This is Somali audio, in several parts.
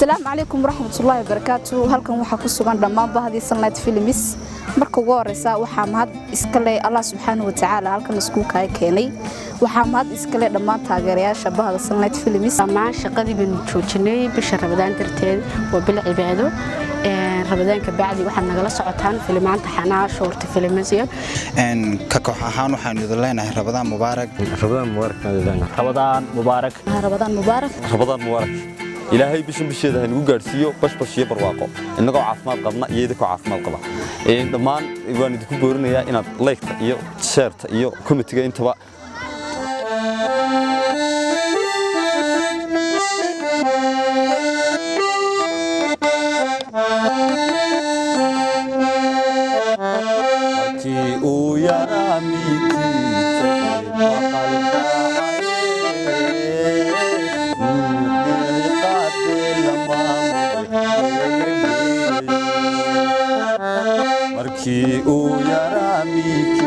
السلام عليكم ورحمة الله وبركاته. هلكن waxaa ku sugan dhamaan bahdii Sunlight Films. Marka ugu horeysa waxaa mahad iska leh Allah subhanahu wa ta'ala halkan isku keenay. Waxaa mahad iska leh dhamaan taageerayaasha bahda Sunlight Films. Dhammaan shaqadii baan joojinay bisha Ramadaan darteed waa bil cibaado. Ramadaan ka bacdi waxaan nagala socotaan filmaanta xanaa short filmasiya. ka koox ahaan waxaan idin leenahay Ramadaan mubaarak. Ramadaan mubaarak. Ramadaan mubaarak. Ramadaan mubaarak. Ramadaan mubaarak. إلهي بشيء هنقول جالسيو بس شيء برواقه إنك عافمات قبنا يدك عافمات قبنا دمان يبغى نديك بورنا يا إن لايك يو شيرت يو كومنتي أنت بقى Ki uyarami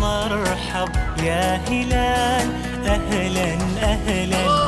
مرحب يا هلال أهلا أهلا